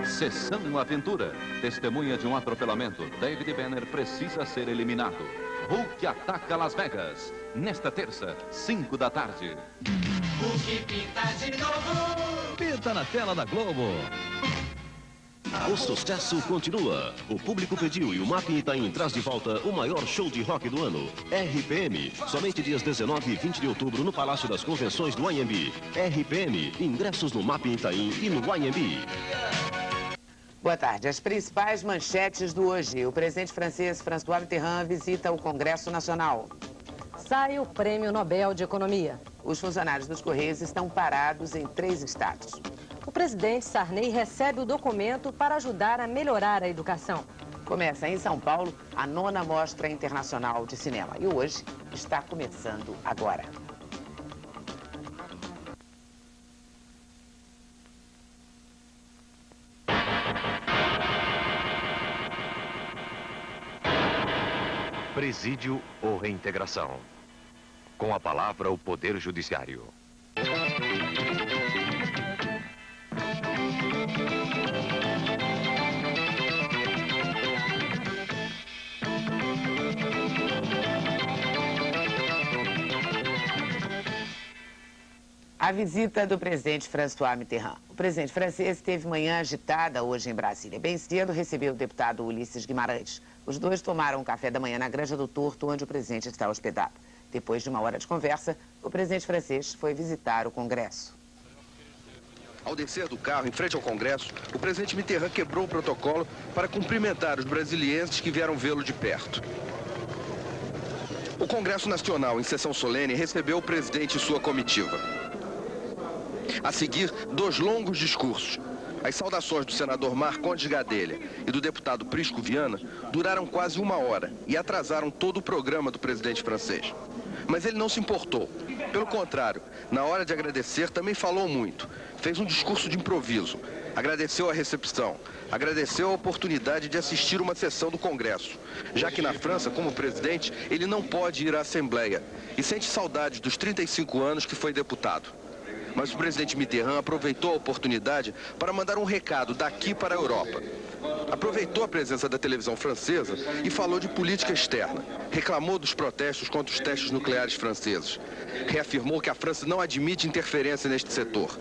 Sessão Aventura. Testemunha de um atropelamento. David Banner precisa ser eliminado. Hulk ataca Las Vegas. Nesta terça, 5 da tarde. Hulk pinta de novo. Pinta na tela da Globo. O sucesso continua. O público pediu e o MAP Itaim traz de volta o maior show de rock do ano. RPM, somente dias 19 e 20 de outubro no Palácio das Convenções do IMB. RPM, ingressos no MAP Itaim e no IMB. Boa tarde. As principais manchetes do hoje. O presidente francês François Mitterrand visita o Congresso Nacional. Sai o Prêmio Nobel de Economia. Os funcionários dos Correios estão parados em 3 estados. O presidente Sarney recebe o documento para ajudar a melhorar a educação. Começa em São Paulo a 9ª Mostra Internacional de Cinema. E hoje está começando agora. Presídio ou reintegração? Com a palavra, o Poder Judiciário. A visita do presidente François Mitterrand. O presidente francês teve manhã agitada hoje em Brasília. Bem cedo recebeu o deputado Ulisses Guimarães. Os dois tomaram um café da manhã na Granja do Torto, onde o presidente está hospedado. Depois de 1 hora de conversa, o presidente francês foi visitar o Congresso. Ao descer do carro, em frente ao Congresso, o presidente Mitterrand quebrou o protocolo para cumprimentar os brasilienses que vieram vê-lo de perto. O Congresso Nacional, em sessão solene, recebeu o presidente e sua comitiva. A seguir, 2 longos discursos. As saudações do senador Marcondes Gadelha e do deputado Prisco Viana duraram quase 1 hora e atrasaram todo o programa do presidente francês. Mas ele não se importou. Pelo contrário, na hora de agradecer, também falou muito. Fez um discurso de improviso. Agradeceu a recepção. Agradeceu a oportunidade de assistir uma sessão do Congresso. Já que na França, como presidente, ele não pode ir à Assembleia. E sente saudade dos 35 anos que foi deputado. Mas o presidente Mitterrand aproveitou a oportunidade para mandar um recado daqui para a Europa. Aproveitou a presença da televisão francesa e falou de política externa. Reclamou dos protestos contra os testes nucleares franceses. Reafirmou que a França não admite interferência neste setor.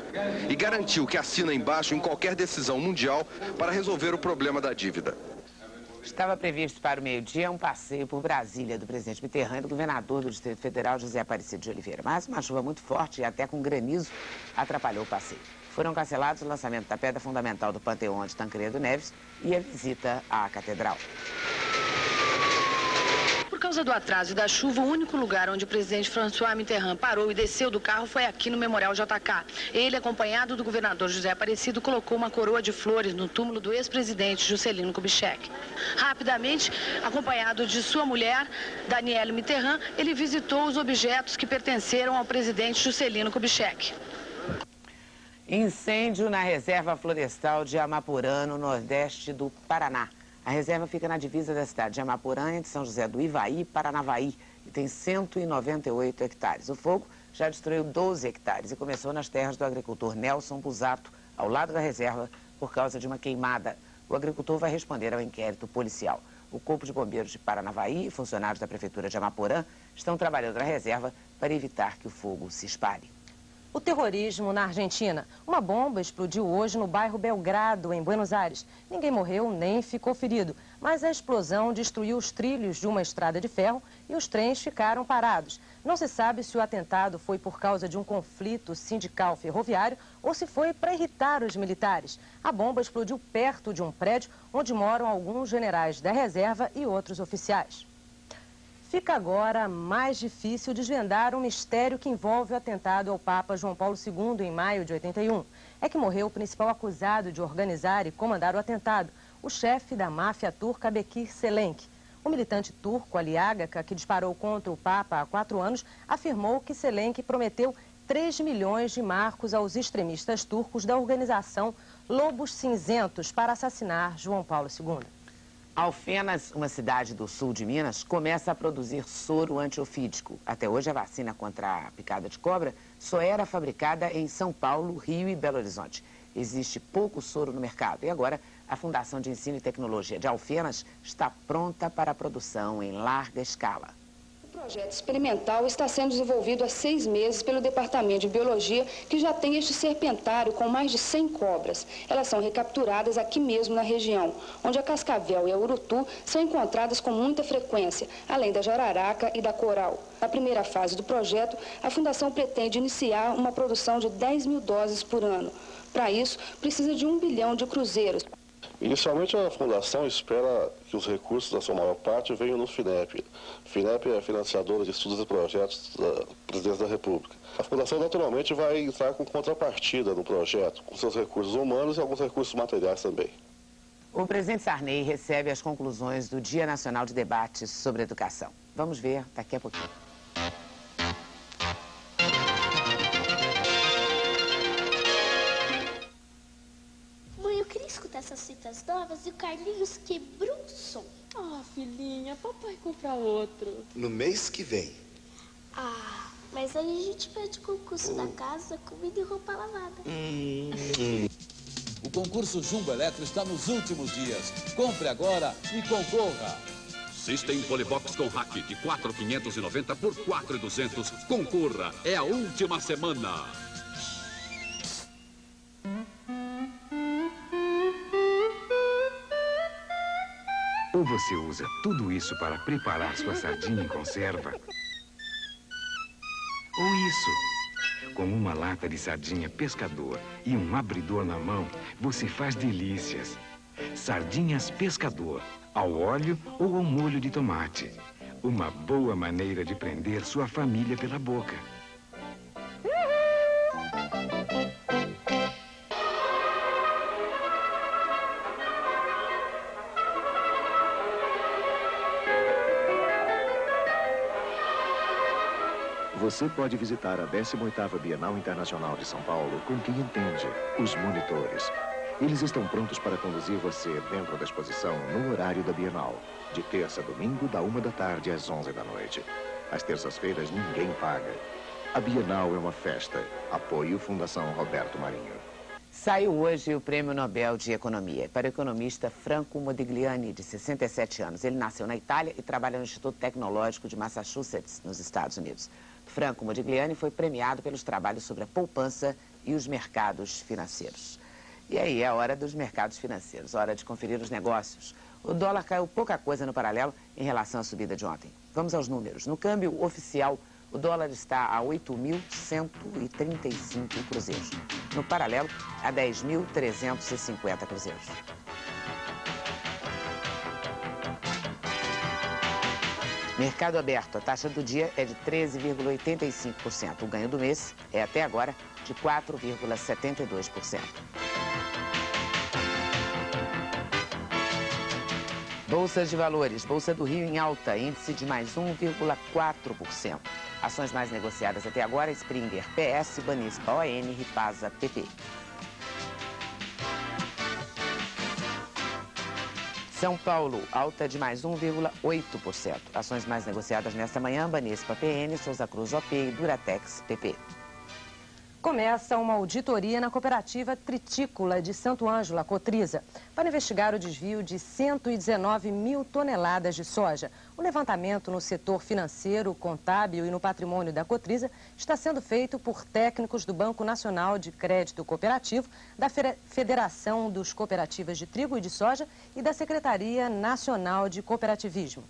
E garantiu que assina embaixo em qualquer decisão mundial para resolver o problema da dívida. Estava previsto para o meio-dia um passeio por Brasília do presidente Mitterrand e do governador do Distrito Federal, José Aparecido de Oliveira. Mas uma chuva muito forte e até com granizo atrapalhou o passeio. Foram cancelados o lançamento da pedra fundamental do Panteão de Tancredo Neves e a visita à Catedral. Por causa do atraso e da chuva, o único lugar onde o presidente François Mitterrand parou e desceu do carro foi aqui no Memorial JK. Ele, acompanhado do governador José Aparecido, colocou uma coroa de flores no túmulo do ex-presidente Juscelino Kubitschek. Rapidamente, acompanhado de sua mulher, Danielle Mitterrand, ele visitou os objetos que pertenceram ao presidente Juscelino Kubitschek. Incêndio na reserva florestal de Amapurã, no nordeste do Paraná. A reserva fica na divisa da cidade de Amapurã, entre São José do Ivaí e Paranavaí, e tem 198 hectares. O fogo já destruiu 12 hectares e começou nas terras do agricultor Nelson Busato, ao lado da reserva, por causa de uma queimada. O agricultor vai responder ao inquérito policial. O Corpo de Bombeiros de Paranavaí e funcionários da Prefeitura de Amapurã estão trabalhando na reserva para evitar que o fogo se espalhe. O terrorismo na Argentina. Uma bomba explodiu hoje no bairro Belgrado, em Buenos Aires. Ninguém morreu nem ficou ferido, mas a explosão destruiu os trilhos de uma estrada de ferro e os trens ficaram parados. Não se sabe se o atentado foi por causa de um conflito sindical ferroviário ou se foi para irritar os militares. A bomba explodiu perto de um prédio onde moram alguns generais da reserva e outros oficiais. Fica agora mais difícil desvendar um mistério que envolve o atentado ao Papa João Paulo II em maio de 81. É que morreu o principal acusado de organizar e comandar o atentado, o chefe da máfia turca Bekir Çelenk. O militante turco Ali Agca, que disparou contra o Papa há 4 anos, afirmou que Çelenk prometeu 3 milhões de marcos aos extremistas turcos da organização Lobos Cinzentos para assassinar João Paulo II. Alfenas, uma cidade do sul de Minas, começa a produzir soro antiofídico. Até hoje, a vacina contra a picada de cobra só era fabricada em São Paulo, Rio e Belo Horizonte. existe pouco soro no mercado. E agora, a Fundação de Ensino e Tecnologia de Alfenas está pronta para a produção em larga escala. O projeto experimental está sendo desenvolvido há 6 meses pelo Departamento de Biologia, que já tem este serpentário com mais de 100 cobras. Elas são recapturadas aqui mesmo na região, onde a cascavel e a urutu são encontradas com muita frequência, além da jararaca e da coral. Na primeira fase do projeto, a Fundação pretende iniciar uma produção de 10 mil doses por ano. Para isso, precisa de 1 bilhão de cruzeiros. Inicialmente, a Fundação espera que os recursos, da sua maior parte, venham no FINEP. FINEP é a financiadora de estudos e projetos da Presidência da República. A Fundação, naturalmente, vai entrar com contrapartida no projeto, com seus recursos humanos e alguns recursos materiais também. O presidente Sarney recebe as conclusões do Dia Nacional de Debates sobre Educação. Vamos ver daqui a pouquinho. Essas fitas novas e o Carlinhos quebrou o som. Ah, filhinha, papai compra outro. No mês que vem. Ah, mas aí a gente pede concurso da casa, comida e roupa lavada. O concurso Jumbo Eletro está nos últimos dias. Compre agora e concorra. System Polibox com rack de 4.590 por 4.200. Concorra, é a última semana. Ou você usa tudo isso para preparar sua sardinha em conserva, ou isso. Com uma lata de sardinha Pescador e um abridor na mão, você faz delícias. Sardinhas Pescador, ao óleo ou ao molho de tomate. Uma boa maneira de prender sua família pela boca. Você pode visitar a 18ª Bienal Internacional de São Paulo com quem entende, os monitores. Eles estão prontos para conduzir você dentro da exposição no horário da Bienal, de terça a domingo, da 1 da tarde às 11 da noite. Às terças-feiras, ninguém paga. A Bienal é uma festa. Apoio Fundação Roberto Marinho. Saiu hoje o Prêmio Nobel de Economia para o economista Franco Modigliani, de 67 anos. Ele nasceu na Itália e trabalha no Instituto Tecnológico de Massachusetts, nos Estados Unidos. Franco Modigliani foi premiado pelos trabalhos sobre a poupança e os mercados financeiros. E aí é a hora dos mercados financeiros, hora de conferir os negócios. O dólar caiu pouca coisa no paralelo em relação à subida de ontem. Vamos aos números. No câmbio oficial, o dólar está a 8.135 cruzeiros. No paralelo, a 10.350 cruzeiros. Mercado aberto, a taxa do dia é de 13,85%. O ganho do mês é, até agora, de 4,72%. Bolsa de valores, Bolsa do Rio em alta, índice de mais 1,4%. Ações mais negociadas até agora, Springer, PS, Banispa, ON, Ripasa, PP. São Paulo, alta de mais 1,8%. Ações mais negociadas nesta manhã, Banespa, PN, Souza Cruz, OP e Duratex, PP. Começa uma auditoria na cooperativa Tritícola de Santo Ângelo, a Cotrisa, para investigar o desvio de 119 mil toneladas de soja. O levantamento no setor financeiro, contábil e no patrimônio da Cotrisa está sendo feito por técnicos do Banco Nacional de Crédito Cooperativo, da Federação dos Cooperativas de Trigo e de Soja e da Secretaria Nacional de Cooperativismo.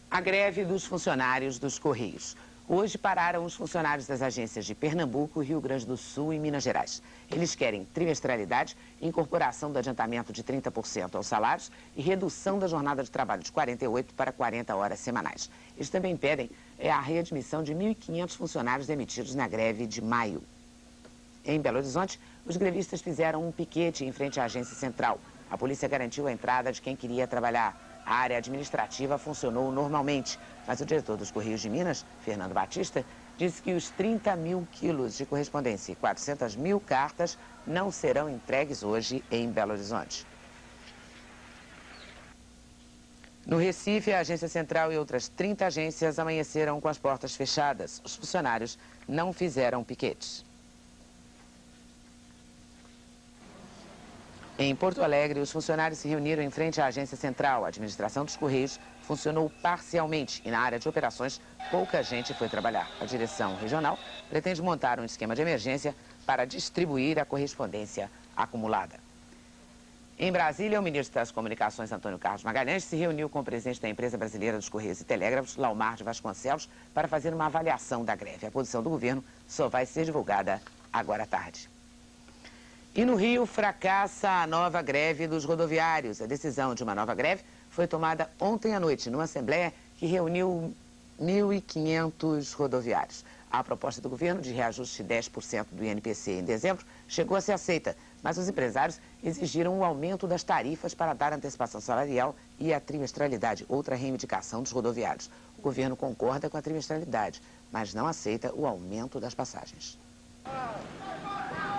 A greve dos funcionários dos Correios. Hoje pararam os funcionários das agências de Pernambuco, Rio Grande do Sul e Minas Gerais. Eles querem trimestralidade, incorporação do adiantamento de 30% aos salários e redução da jornada de trabalho de 48 para 40 horas semanais. Eles também pedem a readmissão de 1.500 funcionários demitidos na greve de maio. Em Belo Horizonte, os grevistas fizeram um piquete em frente à agência central. A polícia garantiu a entrada de quem queria trabalhar. A área administrativa funcionou normalmente, mas o diretor dos Correios de Minas, Fernando Batista, disse que os 30 mil quilos de correspondência e 400 mil cartas não serão entregues hoje em Belo Horizonte. No Recife, a agência central e outras 30 agências amanheceram com as portas fechadas. Os funcionários não fizeram piquetes. Em Porto Alegre, os funcionários se reuniram em frente à agência central. A administração dos Correios funcionou parcialmente e na área de operações pouca gente foi trabalhar. A direção regional pretende montar um esquema de emergência para distribuir a correspondência acumulada. Em Brasília, o ministro das Comunicações, Antônio Carlos Magalhães, se reuniu com o presidente da empresa brasileira dos Correios e Telégrafos, Laumar de Vasconcelos, para fazer uma avaliação da greve. A posição do governo só vai ser divulgada agora à tarde. E no Rio, fracassa a nova greve dos rodoviários. A decisão de uma nova greve foi tomada ontem à noite, numa assembleia que reuniu 1.500 rodoviários. A proposta do governo de reajuste de 10% do INPC em dezembro chegou a ser aceita, mas os empresários exigiram o aumento das tarifas para dar antecipação salarial e a trimestralidade, outra reivindicação dos rodoviários. O governo concorda com a trimestralidade, mas não aceita o aumento das passagens.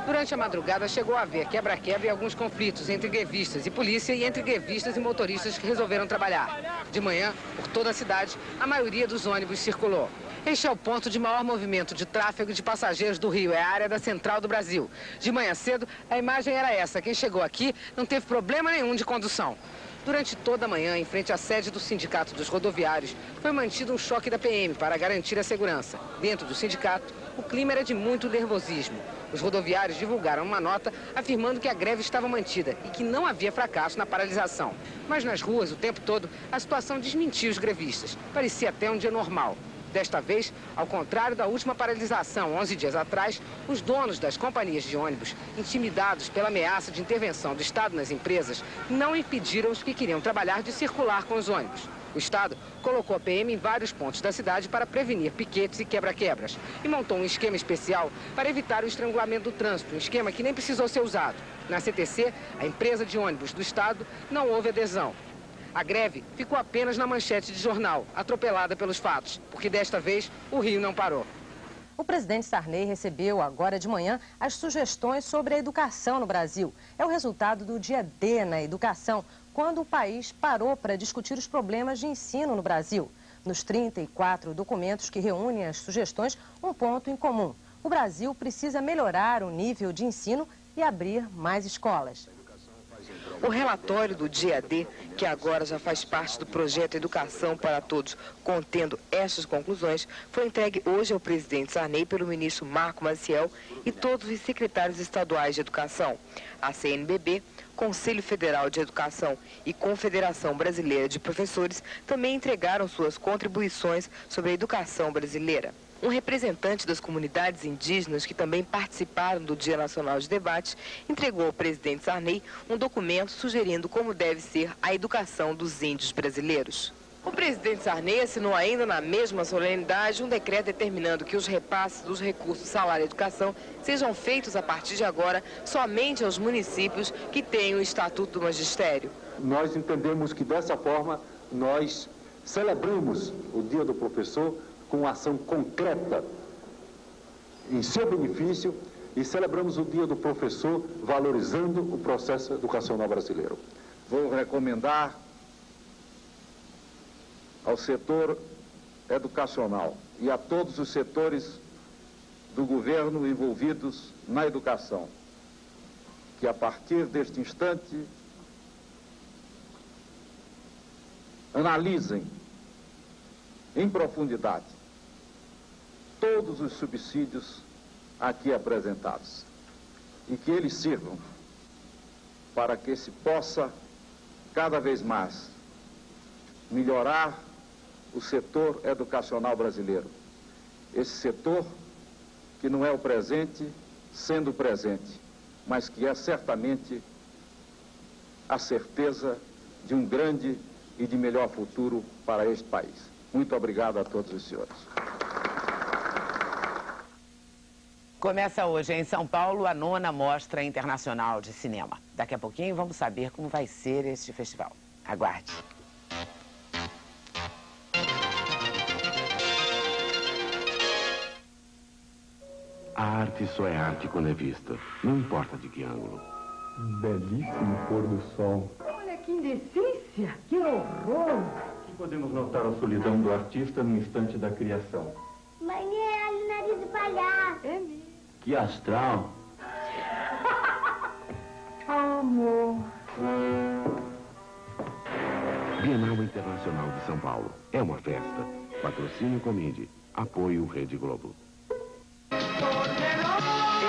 Durante a madrugada chegou a haver quebra-quebra e alguns conflitos entre grevistas e polícia e entre grevistas e motoristas que resolveram trabalhar. De manhã, por toda a cidade, a maioria dos ônibus circulou. Este é o ponto de maior movimento de tráfego de passageiros do Rio, é a área da Central do Brasil. De manhã cedo, a imagem era essa. Quem chegou aqui não teve problema nenhum de condução. Durante toda a manhã, em frente à sede do Sindicato dos Rodoviários, foi mantido um choque da PM para garantir a segurança. Dentro do sindicato, o clima era de muito nervosismo. Os rodoviários divulgaram uma nota afirmando que a greve estava mantida e que não havia fracasso na paralisação. Mas nas ruas, o tempo todo, a situação desmentia os grevistas. Parecia até um dia normal. Desta vez, ao contrário da última paralisação, 11 dias atrás, os donos das companhias de ônibus, intimidados pela ameaça de intervenção do Estado nas empresas, não impediram os que queriam trabalhar de circular com os ônibus. O Estado colocou a PM em vários pontos da cidade para prevenir piquetes e quebra-quebras e montou um esquema especial para evitar o estrangulamento do trânsito, um esquema que nem precisou ser usado. Na CTC, a empresa de ônibus do Estado, não houve adesão. A greve ficou apenas na manchete de jornal, atropelada pelos fatos, porque desta vez o Rio não parou. O presidente Sarney recebeu agora de manhã as sugestões sobre a educação no Brasil. É o resultado do dia D na educação, quando o país parou para discutir os problemas de ensino no Brasil. Nos 34 documentos que reúnem as sugestões, um ponto em comum. O Brasil precisa melhorar o nível de ensino e abrir mais escolas. O relatório do dia D, que agora já faz parte do projeto Educação para Todos, contendo estas conclusões, foi entregue hoje ao presidente Sarney pelo ministro Marco Maciel e todos os secretários estaduais de educação. A CNBB, Conselho Federal de Educação e Confederação Brasileira de Professores também entregaram suas contribuições sobre a educação brasileira. Um representante das comunidades indígenas que também participaram do Dia Nacional de Debate entregou ao presidente Sarney um documento sugerindo como deve ser a educação dos índios brasileiros. O presidente Sarney assinou ainda na mesma solenidade um decreto determinando que os repasses dos recursos salário e educação sejam feitos a partir de agora somente aos municípios que têm o Estatuto do Magistério. Nós entendemos que dessa forma nós celebramos o Dia do Professor com ação concreta em seu benefício e celebramos o Dia do Professor valorizando o processo educacional brasileiro. Vou recomendar ao setor educacional e a todos os setores do governo envolvidos na educação, que a partir deste instante analisem em profundidade todos os subsídios aqui apresentados e que eles sirvam para que se possa cada vez mais melhorar o setor educacional brasileiro. Esse setor que não é o presente sendo presente, mas que é certamente a certeza de um grande e de melhor futuro para este país. Muito obrigado a todos os senhores. Começa hoje em São Paulo a 9ª Mostra Internacional de Cinema. Daqui a pouquinho vamos saber como vai ser este festival. Aguarde. A arte só é arte quando é vista, não importa de que ângulo. Belíssimo pôr do sol. Olha que indecência, que horror! E podemos notar a solidão do artista no instante da criação. Mãe, é o nariz do palhaço. É mesmo. Que astral! Oh, amor. Bienal Internacional de São Paulo. É uma festa. Patrocínio Comide. Apoio Rede Globo.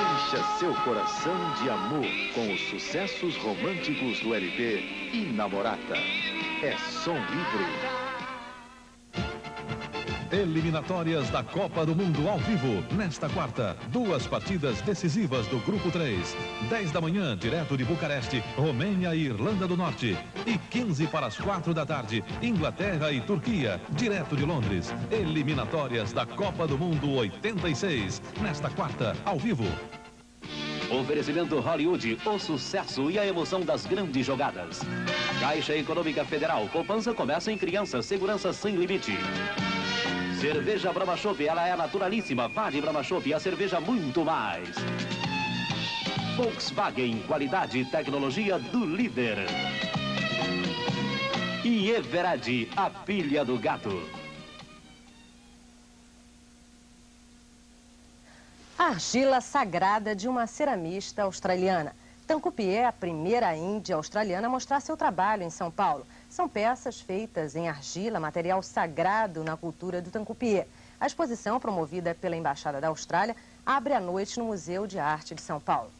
Encha seu coração de amor com os sucessos românticos do LP Inamorata. É som livre. Eliminatórias da Copa do Mundo ao vivo. Nesta quarta, 2 partidas decisivas do Grupo 3. 10 da manhã, direto de Bucareste, Romênia e Irlanda do Norte. E 15 para as 4 da tarde, Inglaterra e Turquia, direto de Londres. Eliminatórias da Copa do Mundo 86. Nesta quarta, ao vivo. Oferecimento Hollywood, o sucesso e a emoção das grandes jogadas. Caixa Econômica Federal, poupança começa em criança, segurança sem limite. Cerveja Brahma Chopp, ela é naturalíssima. Vá de Brahma Chopp, a cerveja muito mais. Volkswagen, qualidade e tecnologia do líder. E Everard, a pilha do gato. A argila sagrada de uma ceramista australiana. Tancupi é a primeira índia australiana a mostrar seu trabalho em São Paulo. São peças feitas em argila, material sagrado na cultura do Tancupi. A exposição, promovida pela Embaixada da Austrália, abre à noite no Museu de Arte de São Paulo.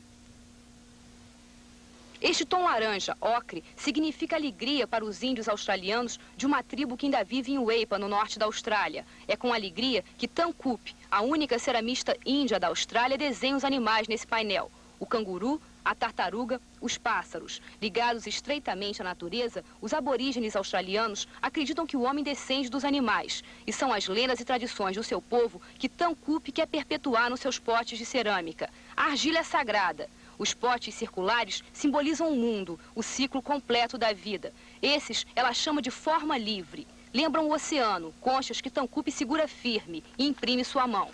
Este tom laranja, ocre, significa alegria para os índios australianos de uma tribo que ainda vive em Weipa, no norte da Austrália. É com alegria que Tancupi, a única ceramista índia da Austrália, desenha os animais nesse painel. O canguru, a tartaruga, os pássaros. Ligados estreitamente à natureza, os aborígenes australianos acreditam que o homem descende dos animais. E são as lendas e tradições do seu povo que Tancupi quer perpetuar nos seus potes de cerâmica. A argila é sagrada. Os potes circulares simbolizam o mundo, o ciclo completo da vida. Esses ela chama de forma livre. Lembram o oceano, conchas que Tancupi segura firme e imprime sua mão.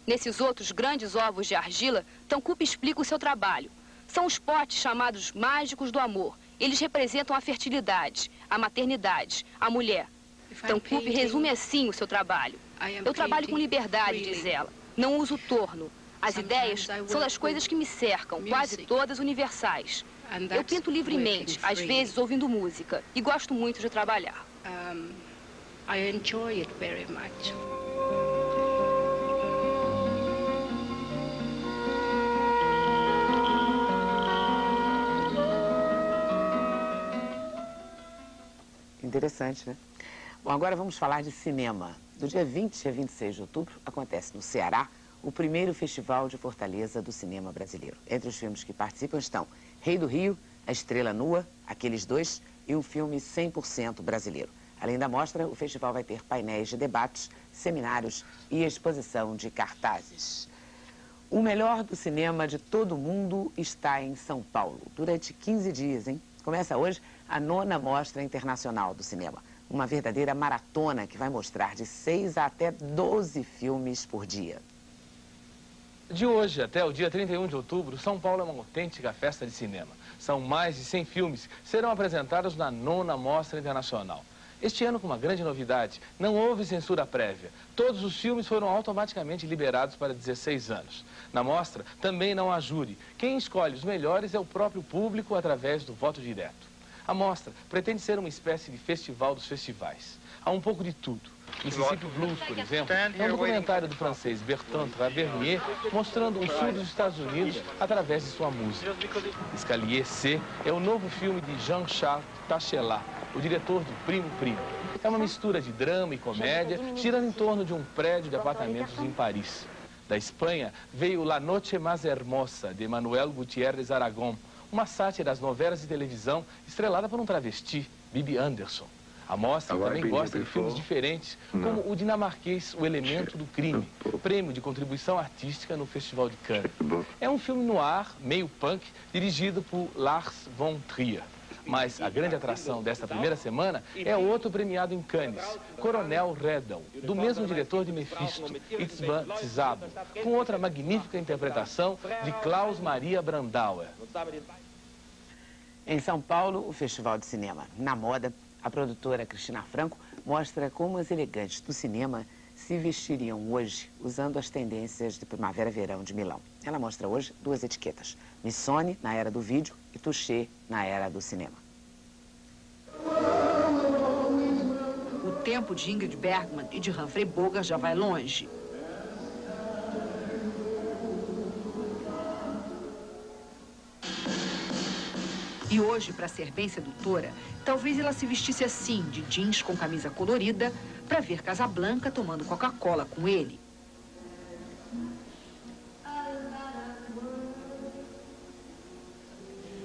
Nesses outros grandes ovos de argila, Tancupi explica o seu trabalho. São os potes chamados mágicos do amor. Eles representam a fertilidade, a maternidade, a mulher. Tancupi resume assim o seu trabalho. Eu trabalho com liberdade, diz ela. Não uso torno. As ideias são das coisas que me cercam, quase todas universais. Eu pinto livremente, às vezes ouvindo música, e gosto muito de trabalhar. I enjoy it very much. Interessante, né? Bom, agora vamos falar de cinema. Do dia 20 a 26 de outubro, acontece no Ceará o primeiro Festival de Fortaleza do cinema brasileiro. Entre os filmes que participam estão Rei do Rio, A Estrela Nua, Aqueles Dois e um filme 100% brasileiro. Além da mostra, o festival vai ter painéis de debates, seminários e exposição de cartazes. O melhor do cinema de todo o mundo está em São Paulo, durante 15 dias, hein? Começa hoje a 9ª Mostra Internacional do Cinema. Uma verdadeira maratona que vai mostrar de 6 a até 12 filmes por dia. De hoje até o dia 31 de outubro, São Paulo é uma autêntica festa de cinema. São mais de 100 filmes que serão apresentados na 9ª Mostra Internacional. Este ano, com uma grande novidade, não houve censura prévia. Todos os filmes foram automaticamente liberados para 16 anos. Na mostra, também não há júri. Quem escolhe os melhores é o próprio público através do voto direto. A mostra pretende ser uma espécie de festival dos festivais. Há um pouco de tudo. Mississippi Blues, por exemplo, é um documentário do francês Bertrand Tavernier mostrando o sul dos Estados Unidos através de sua música. Escalier C é o novo filme de Jean-Charles Tachelat, o diretor de Primo Primo. É uma mistura de drama e comédia, girando em torno de um prédio de apartamentos em Paris. Da Espanha veio La Noche Más Hermosa, de Manuel Gutiérrez Aragón, uma sátira às novelas de televisão estrelada por um travesti, Bibi Anderson. A mostra também gosta de filmes diferentes, como o dinamarquês O Elemento do Crime, prêmio de contribuição artística no Festival de Cannes. É um filme noir, meio punk, dirigido por Lars von Trier. Mas a grande atração desta primeira semana é outro premiado em Cannes, Coronel Redel, do mesmo diretor de Mephisto, Itzvan Tzabo, com outra magnífica interpretação de Klaus Maria Brandauer. Em São Paulo, o Festival de Cinema na Moda, a produtora Cristina Franco mostra como as elegantes do cinema se vestiriam hoje usando as tendências de primavera-verão de Milão. Ela mostra hoje 2 etiquetas, Missoni, na era do vídeo, e touché na era do cinema. O tempo de Ingrid Bergman e de Humphrey Bogart já vai longe. E hoje, para ser bem sedutora, talvez ela se vestisse assim, de jeans com camisa colorida, para ver Casablanca tomando Coca-Cola com ele.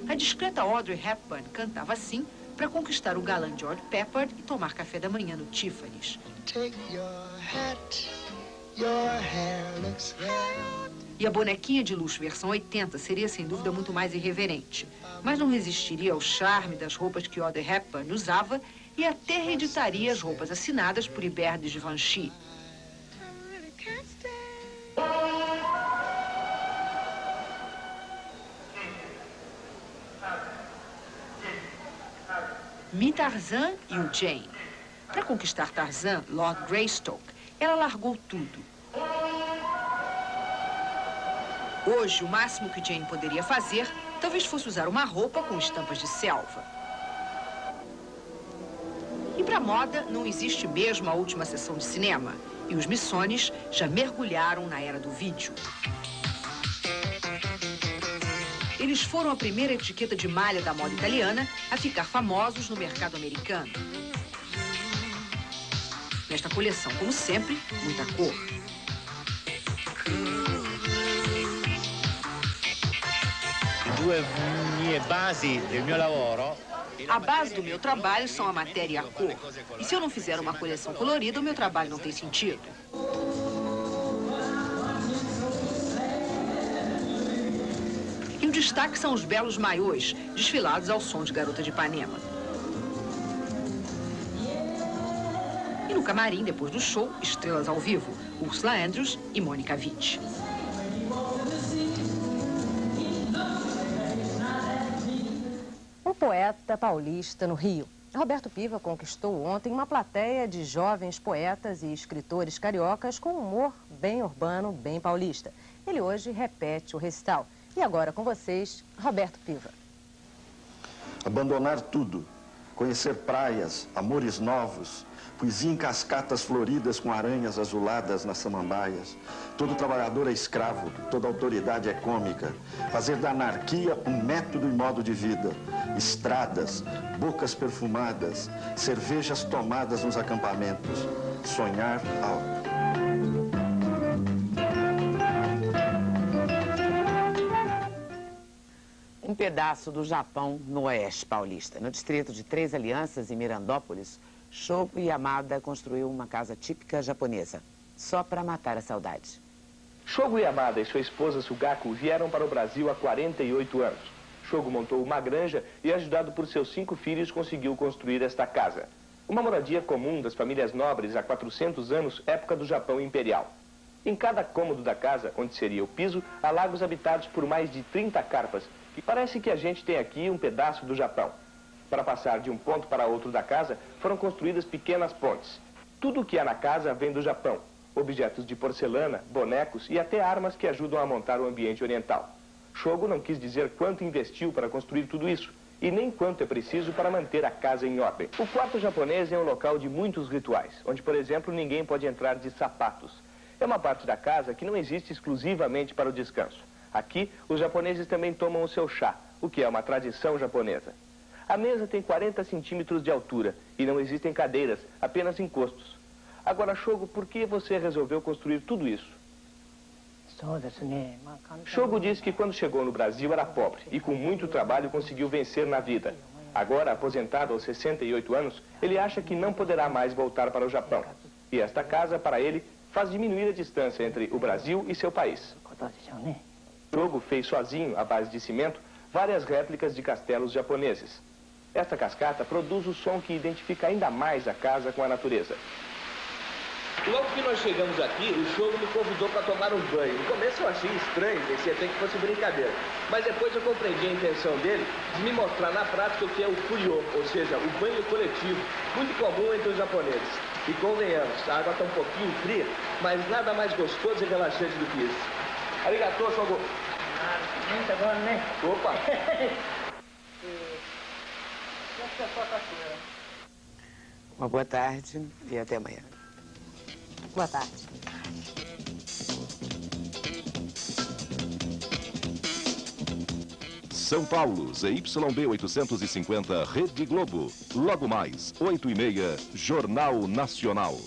A discreta Audrey Hepburn cantava assim para conquistar o galã George Pepper e tomar café da manhã no Tiffany's. Take your hat, your hair looks good. E a bonequinha de luxo versão 80 seria, sem dúvida, muito mais irreverente. Mas não resistiria ao charme das roupas que Audrey Hepburn usava e até reeditaria as roupas assinadas por Hubert de Givenchy. Mi Tarzan e o Jane. Para conquistar Tarzan, Lord Greystoke, ela largou tudo. Hoje, o máximo que Jane poderia fazer, talvez fosse usar uma roupa com estampas de selva. E para moda, não existe mesmo a última sessão de cinema. E os Missones já mergulharam na era do vídeo. Eles foram a primeira etiqueta de malha da moda italiana a ficar famosos no mercado americano. Nesta coleção, como sempre, muita cor. A base do meu trabalho são a matéria e a cor. E se eu não fizer uma coleção colorida, o meu trabalho não tem sentido. E o destaque são os belos maiôs, desfilados ao som de Garota de Ipanema. E no camarim, depois do show, estrelas ao vivo, Ursula Andrews e Mônica Witt. Um poeta paulista no Rio. Roberto Piva conquistou ontem uma plateia de jovens poetas e escritores cariocas com humor bem urbano, bem paulista. Ele hoje repete o recital. E agora com vocês, Roberto Piva. Abandonar tudo, conhecer praias, amores novos, poesia em cascatas floridas com aranhas azuladas nas samambaias. Todo trabalhador é escravo, toda autoridade é cômica. Fazer da anarquia um método e modo de vida. Estradas, bocas perfumadas, cervejas tomadas nos acampamentos. Sonhar alto. Um pedaço do Japão no Oeste Paulista. No distrito de Três Alianças, em Mirandópolis, Shogo Yamada construiu uma casa típica japonesa, só para matar a saudade. Shogo Yamada e sua esposa Sugako vieram para o Brasil há 48 anos. Shogo montou uma granja e, ajudado por seus 5 filhos, conseguiu construir esta casa. Uma moradia comum das famílias nobres há 400 anos, época do Japão Imperial. Em cada cômodo da casa, onde seria o piso, há lagos habitados por mais de 30 carpas, que parece que a gente tem aqui um pedaço do Japão. Para passar de um ponto para outro da casa, foram construídas pequenas pontes. Tudo o que há na casa vem do Japão. Objetos de porcelana, bonecos e até armas que ajudam a montar o ambiente oriental. Shogo não quis dizer quanto investiu para construir tudo isso, e nem quanto é preciso para manter a casa em ordem. O quarto japonês é um local de muitos rituais, onde, por exemplo, ninguém pode entrar de sapatos. É uma parte da casa que não existe exclusivamente para o descanso. Aqui, os japoneses também tomam o seu chá, o que é uma tradição japonesa. A mesa tem 40 centímetros de altura e não existem cadeiras, apenas encostos. Agora, Shogo, por que você resolveu construir tudo isso? Shogo diz que quando chegou no Brasil era pobre e com muito trabalho conseguiu vencer na vida. Agora, aposentado aos 68 anos, ele acha que não poderá mais voltar para o Japão. E esta casa, para ele, faz diminuir a distância entre o Brasil e seu país. Shogo fez sozinho, à base de cimento, várias réplicas de castelos japoneses. Esta cascata produz o som que identifica ainda mais a casa com a natureza. Logo que nós chegamos aqui, o Shogo me convidou para tomar um banho. No começo eu achei estranho, pensei até que fosse brincadeira. Mas depois eu compreendi a intenção dele de me mostrar na prática o que é o furyo, ou seja, o banho coletivo, muito comum entre os japoneses. E convenhamos, a água está um pouquinho fria, mas nada mais gostoso e relaxante do que isso. Arigatou, Shogo. Muito bom, né? Opa! é só a cachoeira. Uma boa tarde e até amanhã. Boa tarde. São Paulo, ZYB 850, Rede Globo. Logo mais, 8h30, Jornal Nacional.